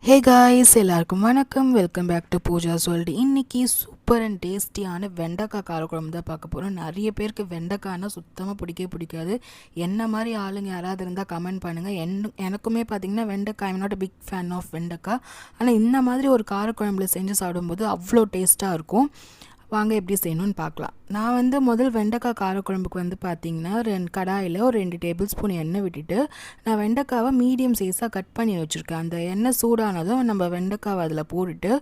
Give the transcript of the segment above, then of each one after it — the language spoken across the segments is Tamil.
ஹே காய்ஸ், எல்லாருக்கும் வணக்கம். Welcome back to Pooja's world. இன்றைக்கி சூப்பர் அண்ட் டேஸ்டியான வெண்டைக்காய் காரக்குழம்பு தான் பார்க்க போகிறோம். நிறைய பேருக்கு வெண்டைக்காய்னா சுத்தமாக பிடிக்காது. என்ன மாதிரி ஆளுங்க யாராவது இருந்தால் கமெண்ட் பண்ணுங்கள். எனக்குமே பார்த்திங்கன்னா வெண்டைக்காய் I'm not a big fan of வெண்டைக்காய். ஆனால் இந்த மாதிரி ஒரு காரக்குழம்புல செஞ்சு சாப்பிடும்போது அவ்வளோ டேஸ்ட்டாக இருக்கும். வாங்க எப்படி செய்யணும்னு பார்க்கலாம். நான் முதல் வெண்டைக்காய் காரக்குழம்புக்கு பார்த்திங்கன்னா கடாயில் ஒரு 2 டேபிள் ஸ்பூன் எண்ணெய் விட்டுட்டு நான் வெண்டைக்காவை மீடியம் சைஸாக கட் பண்ணி வச்சுருக்கேன். அந்த எண்ணெய் சூடானதும் நம்ம வெண்டைக்காவை அதில் போட்டுட்டு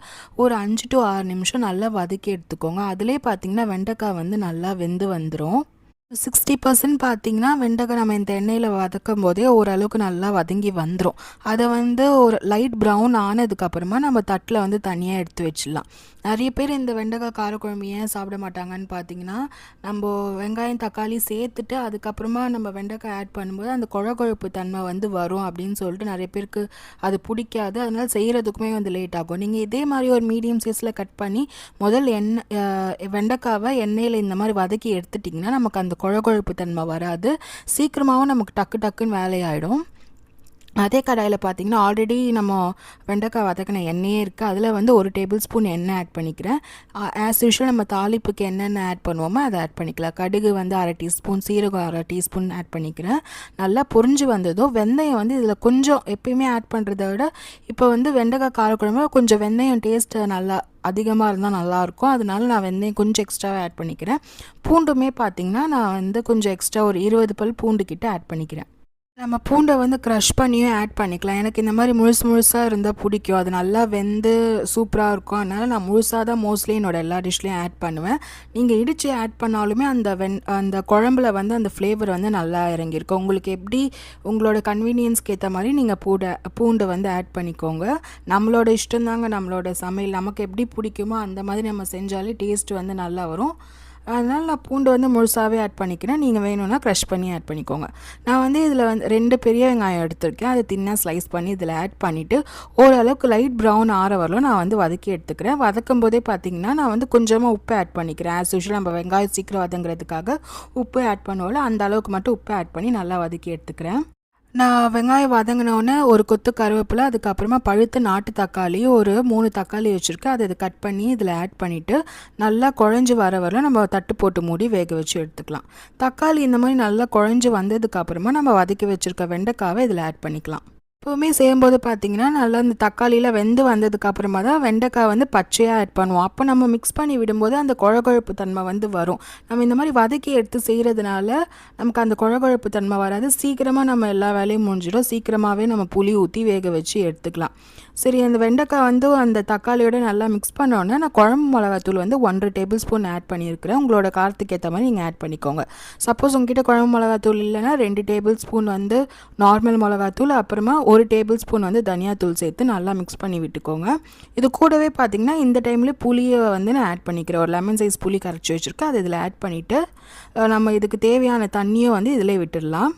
ஒரு 5 to 6 நிமிஷம் நல்லா வதக்கி எடுத்துக்கோங்க. அதிலே பார்த்திங்கன்னா வெண்டைக்காய் நல்லா வெந்து வந்துடும். 60% பார்த்தீங்கன்னா வெண்டைக்காய் நம்ம இந்த எண்ணெயில் வதக்கும் போதே ஓரளவுக்கு நல்லா வதங்கி வந்துடும். அதை ஒரு லைட் ப்ரௌன் ஆனதுக்கப்புறமா நம்ம தட்டில் தனியாக எடுத்து வச்சிடலாம். நிறைய பேர் இந்த வெண்டைக்காய் காரக்குழம்பு ஏன் சாப்பிட மாட்டாங்கன்னு பார்த்தீங்கன்னா, நம்ம வெங்காயம் தக்காளி சேர்த்துட்டு அதுக்கப்புறமா நம்ம வெண்டைக்காய் ஆட் பண்ணும்போது அந்த குழகுழப்பு தன்மை வரும் அப்படின்னு சொல்லிட்டு நிறைய பேருக்கு அது பிடிக்காது. அதனால் செய்கிறதுக்குமே லேட் ஆகும். நீங்கள் இதே மாதிரி ஒரு மீடியம் சைஸில் கட் பண்ணி முதல் வெண்டைக்காவை எண்ணெயில் இந்த மாதிரி வதக்கி எடுத்துட்டிங்கன்னா நமக்கு அந்த குழகுழப்பு தன்மை வராது. சீக்கிரமாகவும் நமக்கு டக்குன்னு வேலையாயிடும். அதே கடாயில் பார்த்திங்கன்னா ஆல்ரெடி நம்ம வெண்டைக்காய் வதக்கின எண்ணெயே இருக்குது. அதில் 1 டேபிள் ஸ்பூன் எண்ணெய் ஆட் பண்ணிக்கிறேன். ஆஸ் யூஷுவல் நம்ம தாளிப்புக்கு என்னென்ன ஆட் பண்ணுவோமோ அதை ஆட் பண்ணிக்கலாம். கடுகு 1/2 டீஸ்பூன், சீரகம் 1/2 டீஸ்பூன் ஆட் பண்ணிக்கிறேன். நல்லா பொரிஞ்சு வந்ததும் வெந்தயம் இதில் கொஞ்சம் எப்பயுமே ஆட் பண்ணுறத விட இப்போ வெண்டைக்காய் காரக்குழம்பு கொஞ்சம் வெந்தயம் டேஸ்ட்டு நல்லா அதிகமாக இருந்தால் நல்லாயிருக்கும். அதனால நான் வெந்தயம் கொஞ்சம் எக்ஸ்ட்ராவாக ஆட் பண்ணிக்கிறேன். பூண்டுமே பார்த்திங்கன்னா நான் கொஞ்சம் எக்ஸ்ட்ரா ஒரு 20 பல் பூண்டு கிட்ட ஆட் பண்ணிக்கிறேன். நம்ம பூண்டை க்ரஷ் பண்ணியும் ஆட் பண்ணிக்கலாம். எனக்கு இந்த மாதிரி முழுசாக இருந்தால் பிடிக்கும். அது நல்லா வெந்து சூப்பராக இருக்கும். அதனால் நான் முழுசாக தான் மோஸ்ட்லி என்னோடய எல்லா டிஷ்லேயும் ஆட் பண்ணுவேன். நீங்கள் இடித்து ஆட் பண்ணாலுமே அந்த குழம்புல அந்த ஃப்ளேவர் நல்லா இறங்கியிருக்கும். உங்களுக்கு எப்படி உங்களோட கன்வீனியன்ஸ்க்கு ஏற்ற மாதிரி நீங்கள் பூண்டை ஆட் பண்ணிக்கோங்க. நம்மளோட இஷ்டம் தாங்க நம்மளோட சமையல். நமக்கு எப்படி பிடிக்குமோ அந்த மாதிரி நம்ம செஞ்சாலே டேஸ்ட் நல்லா வரும். அதனால் நான் பூண்டு முழுசாகவே ஆட் பண்ணிக்கிறேன். நீங்கள் வேணும்னா க்ரஷ் பண்ணி ஆட் பண்ணிக்கோங்க. நான் இதில் 2 பெரிய வெங்காயம் எடுத்திருக்கேன். அதை தின்னாக ஸ்லைஸ் பண்ணி இதில் ஆட் பண்ணிவிட்டு ஓரளவுக்கு லைட் ப்ரௌன் ஆற வரலும் நான் வதக்கி எடுத்துக்கிறேன். வதக்கும் போதே பார்த்திங்கன்னா நான் கொஞ்சமாக உப்பு ஆட் பண்ணிக்கிறேன். ஆஸ் யூஷுவல் நம்ம வெங்காயம் சீக்கிரம் வதங்குறதுக்காக உப்பு ஆட் பண்ணுவோம்ல, அந்த அளவுக்கு மட்டும் உப்பு ஆட் பண்ணி நல்லா வதக்கி எடுத்துக்கிறேன். நான் வெங்காயம் வதங்கினோடனே ஒரு கொத்து கருவேப்பிலை, அதுக்கப்புறமா பழுத்த நாட்டு தக்காளி ஒரு 3 தக்காளி வச்சுருக்கேன். அதை கட் பண்ணி இதில் ஆட் பண்ணிவிட்டு நல்லா குழஞ்சி வர நம்ம தட்டு போட்டு மூடி வேக வச்சு எடுத்துக்கலாம். தக்காளி இந்த மாதிரி நல்லா குழஞ்சி வந்ததுக்கப்புறமா நம்ம வதக்கி வச்சுருக்க வெண்டைக்காவை இதில் ஆட் பண்ணிக்கலாம். எப்போவுமே செய்யும்போது பார்த்திங்கன்னா நல்லா இந்த தக்காளியில் வெந்து வந்ததுக்கப்புறமா தான் வெண்டைக்காய் பச்சையாக ஆட் பண்ணுவோம். அப்போ நம்ம மிக்ஸ் பண்ணி விடும்போது அந்த குழகுழப்பு தன்மை வரும். நம்ம இந்த மாதிரி வதக்கி எடுத்து செய்கிறதுனால நமக்கு அந்த குழகுழப்பு தன்மை வராது. சீக்கிரமாக நம்ம எல்லா வேலையும் முடிஞ்சிடும். சீக்கிரமாகவே நம்ம புளி ஊற்றி வேக வச்சு எடுத்துக்கலாம். சரி, அந்த வெண்டைக்காய் அந்த தக்காளியோட நல்லா மிக்ஸ் பண்ணோன்னே நான் குழம்பு மிளகாத்தூள் 1/2 டேபிள் ஸ்பூன் ஆட் பண்ணியிருக்கிறேன். உங்களோட காரத்துக்கு ஏற்ற மாதிரி நீங்கள் ஆட் பண்ணிக்கோங்க. சப்போஸ் உங்ககிட்ட குழம்பு மிளகாத்தூள் இல்லைன்னா 2 டேபிள் ஸ்பூன் நார்மல் மிளகாத்தூள், அப்புறமா 1 டேபிள் ஸ்பூன் தனியாத்தூள் சேர்த்து நல்லா மிக்ஸ் பண்ணி விட்டுக்கோங்க. இது கூடவே பார்த்திங்கன்னா இந்த டைமில் புளியை நான் ஆட் பண்ணிக்கிறேன். ஒரு லெமன் சைஸ் புளி கரைச்சி வச்சுருக்கேன். அதை இதில் ஆட் பண்ணிவிட்டு நம்ம இதுக்கு தேவையான தண்ணியை இதில் விட்டுடலாம்.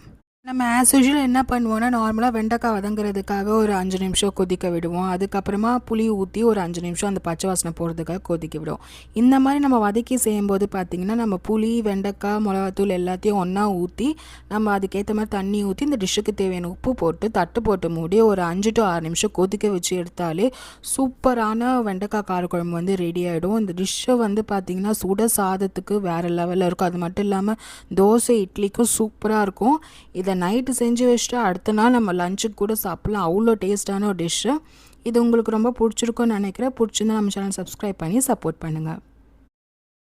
நம்ம ஆஸ் யூஷுவல் என்ன பண்ணுவோன்னா, நார்மலாக வெண்டைக்காய் வதங்குறதுக்காக ஒரு 5 நிமிஷம் கொதிக்க விடுவோம். அதுக்கப்புறமா புளி ஊற்றி ஒரு 5 நிமிஷம் அந்த பச்சை வாசனை போகிறதுக்காக கொதிக்க விடுவோம். இந்த மாதிரி நம்ம வதக்கி செய்யும்போது பார்த்திங்கன்னா நம்ம புளி, வெண்டைக்காய், மிளகாத்தூள் எல்லாத்தையும் ஒன்றா ஊற்றி நம்ம அதுக்கேற்ற மாதிரி தண்ணி ஊற்றி இந்த டிஷ்ஷுக்கு தேவையான உப்பு போட்டு தட்டு போட்டு மூடி ஒரு 5 to 6 நிமிஷம் கொதிக்க வச்சு எடுத்தாலே சூப்பரான வெண்டைக்காய் காரக்குழம்பு ரெடி ஆகிடும். இந்த டிஷ்ஷை பார்த்திங்கன்னா சுட சாதத்துக்கு வேறு லெவலில் இருக்கும். அது மட்டும் இல்லாமல் தோசை, இட்லிக்கும் சூப்பராக இருக்கும். இதை நைட்டு செஞ்சு வச்சுட்டு அடுத்த நாள் நம்ம லஞ்சுக்கு கூட சாப்பிட்லாம். அவ்வளோ டேஸ்ட்டான ஒரு டிஷ்ஷு. இது உங்களுக்கு ரொம்ப பிடிச்சிருக்குன்னு நினைக்கிறேன். பிடிச்சிருந்தா நம்ம சேனல் சப்ஸ்கிரைப் பண்ணி சப்போர்ட் பண்ணுங்கள்.